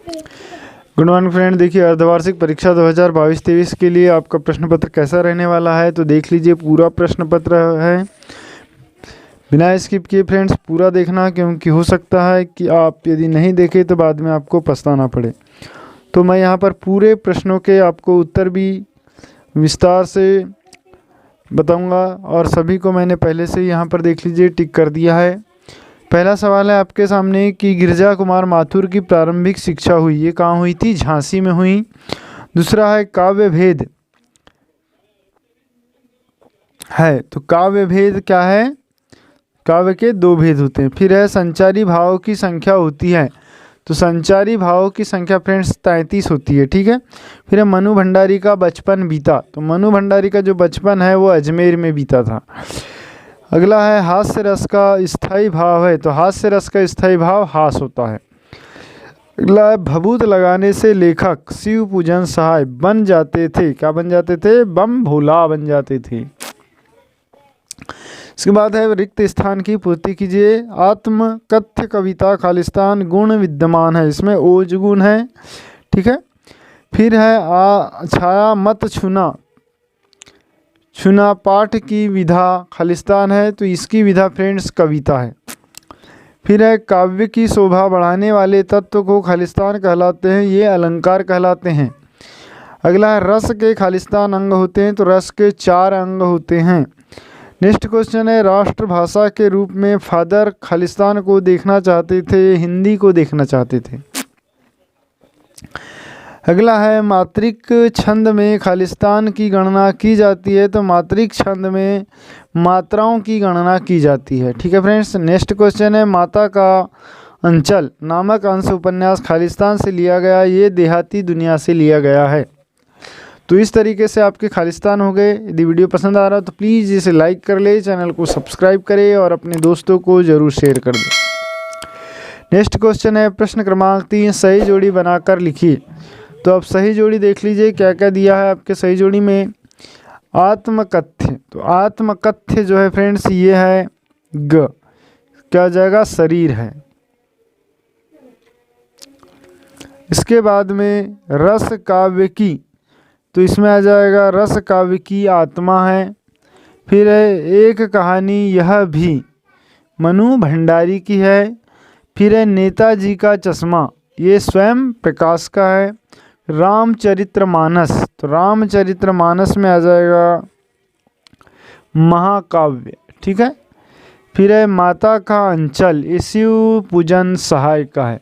Good morning friend. देखिए अर्धवार्षिक परीक्षा 2022-23 के लिए आपका प्रश्न पत्र कैसा रहने वाला है तो देख लीजिए। पूरा प्रश्न पत्र है, बिना स्किप किए फ्रेंड्स पूरा देखना, क्योंकि हो सकता है कि आप यदि नहीं देखें तो बाद में आपको पछताना पड़े। तो मैं यहाँ पर पूरे प्रश्नों के आपको उत्तर भी विस्तार से बताऊँगा और सभी को मैंने पहले से यहाँ पर देख लीजिए टिक कर दिया है। पहला सवाल है आपके सामने कि गिरिजा कुमार माथुर की प्रारंभिक शिक्षा हुई, ये कहाँ हुई थी? झांसी में हुई। दूसरा है काव्य भेद है, तो काव्य भेद क्या है? काव्य के दो भेद होते हैं। फिर है संचारी भावों की संख्या होती है, तो संचारी भावों की संख्या फ्रेंड्स 33 होती है। ठीक है। फिर है मनु भंडारी का बचपन बीता, तो मनु भंडारी का जो बचपन है वो अजमेर में बीता था। अगला है हास्य रस का स्थायी भाव है, तो हास्य रस का स्थायी भाव हास होता है। अगला है भभूत लगाने से लेखक शिव पूजन सहाय बन जाते थे। क्या बन जाते थे? बम भोला बन जाते थे। इसके बाद है रिक्त स्थान की पूर्ति कीजिए। आत्मकथ्य कविता खालिस्तान गुण विद्यमान है, इसमें ओज गुण है। ठीक है। फिर है छाया मत छूना, छुना पाठ की विधा खालिस्तान है, तो इसकी विधा फ्रेंड्स कविता है। फिर है काव्य की शोभा बढ़ाने वाले तत्व को खालिस्तान कहलाते हैं, ये अलंकार कहलाते हैं। अगला है रस के खालिस्तान अंग होते हैं, तो रस के 4 अंग होते हैं। नेक्स्ट क्वेश्चन है राष्ट्रभाषा के रूप में फादर खालिस्तान को देखना चाहते थे, हिंदी को देखना चाहते थे। अगला है मात्रिक छंद में खालिस्तान की गणना की जाती है, तो मात्रिक छंद में मात्राओं की गणना की जाती है। ठीक है फ्रेंड्स। नेक्स्ट क्वेश्चन है माता का अंचल नामक अंश उपन्यास खालिस्तान से लिया गया, ये देहाती दुनिया से लिया गया है। तो इस तरीके से आपके खालिस्तान हो गए। यदि वीडियो पसंद आ रहा हो तो प्लीज़ इसे लाइक कर ले, चैनल को सब्सक्राइब करें और अपने दोस्तों को ज़रूर शेयर कर दें। नेक्स्ट क्वेश्चन है प्रश्न क्रमांक 3 सही जोड़ी बनाकर लिखिए। तो अब सही जोड़ी देख लीजिए क्या क्या दिया है आपके सही जोड़ी में। आत्मकथ्य, तो आत्मकथ्य जो है फ्रेंड्स ये है ग, क्या जाएगा? शरीर है। इसके बाद में रस काव्य की, तो इसमें आ जाएगा रस काव्य की आत्मा है। फिर है एक कहानी यह भी मनु भंडारी की है। फिर है नेताजी का चश्मा, ये स्वयं प्रकाश का है। रामचरितमानस, तो रामचरितमानस में आ जाएगा महाकाव्य। ठीक है। फिर है माता का अंचल, ये शिव पूजन सहाय का है।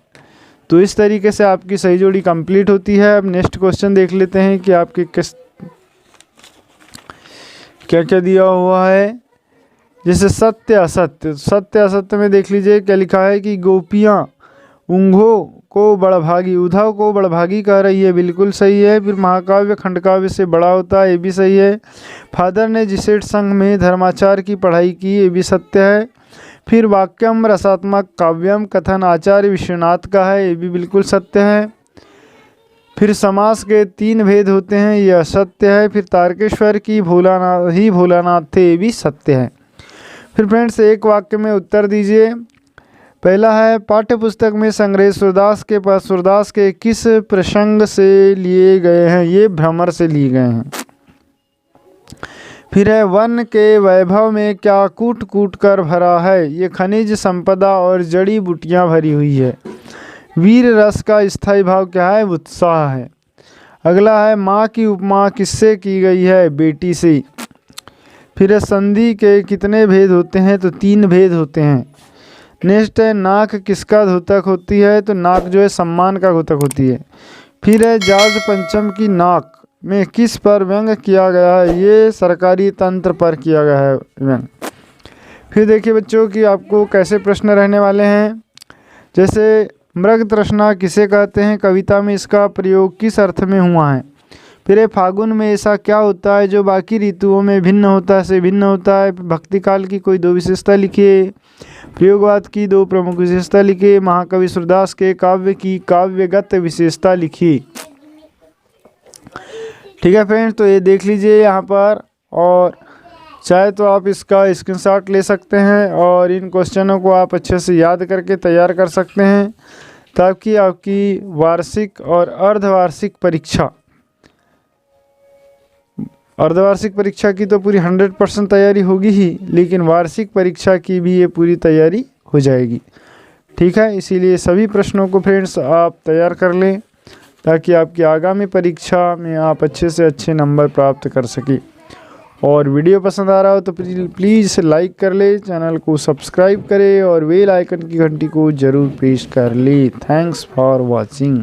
तो इस तरीके से आपकी सही जोड़ी कंप्लीट होती है। अब नेक्स्ट क्वेश्चन देख लेते हैं कि आपके किस क्या क्या दिया हुआ है। जैसे सत्य असत्य, सत्य असत्य में देख लीजिए क्या लिखा है कि गोपियाँ ऊँघों को बड़भागी, उद्धव को बड़भागी कह रही है, बिल्कुल सही है। फिर महाकाव्य खंडकाव्य से बड़ा होता है, ये भी सही है। फादर ने जिसेट संघ में धर्माचार की पढ़ाई की, ये भी सत्य है। फिर वाक्यम रसात्मक काव्यम कथन आचार्य विश्वनाथ का है, ये भी बिल्कुल सत्य है। फिर समास के 3 भेद होते हैं, ये असत्य है। फिर तारकेश्वर की भोलानाथ थे, ये भी सत्य है। फिर फ्रेंड्स एक वाक्य में उत्तर दीजिए। पहला है पाठ्य पुस्तक में संग्रह सूरदास के किस प्रसंग से लिए गए हैं, ये भ्रमर से लिए गए हैं। फिर है वन के वैभव में क्या कूट कूट कर भरा है, ये खनिज संपदा और जड़ी बूटियां भरी हुई है। वीर रस का स्थायी भाव क्या है? उत्साह है। अगला है माँ की उपमा किससे की गई है? बेटी से। फिर है संधि के कितने भेद होते हैं? तो 3 भेद होते हैं। नेक्स्ट है नाक किसका द्योतक होती है? तो नाक जो है सम्मान का द्योतक होती है। फिर है जार्ज पंचम की नाक में किस पर व्यंग किया गया है? ये सरकारी तंत्र पर किया गया है व्यंग। फिर देखिए बच्चों कि आपको कैसे प्रश्न रहने वाले हैं। जैसे मृग तृष्णा किसे कहते हैं? कविता में इसका प्रयोग किस अर्थ में हुआ है? फिर है फागुन में ऐसा क्या होता है जो बाकी ऋतुओं में भिन्न होता है से भिन्न होता है? भक्ति काल की कोई 2 विशेषता लिखिए। प्रयोगवाद की 2 प्रमुख विशेषता लिखिए। महाकवि सूरदास के काव्य की काव्यगत विशेषता लिखिए। ठीक है फ्रेंड्स, तो ये देख लीजिए यहाँ पर, और चाहे तो आप इसका स्क्रीनशॉट ले सकते हैं और इन क्वेश्चनों को आप अच्छे से याद करके तैयार कर सकते हैं। ताकि आपकी वार्षिक और अर्धवार्षिक परीक्षा की तो पूरी 100% तैयारी होगी ही, लेकिन वार्षिक परीक्षा की भी ये पूरी तैयारी हो जाएगी। ठीक है, इसीलिए सभी प्रश्नों को फ्रेंड्स आप तैयार कर लें ताकि आपकी आगामी परीक्षा में आप अच्छे से अच्छे नंबर प्राप्त कर सकें। और वीडियो पसंद आ रहा हो तो प्लीज़ लाइक कर ले, चैनल को सब्सक्राइब करें और बेल आइकन की घंटी को ज़रूर प्रेस कर ले। Thanks for watching.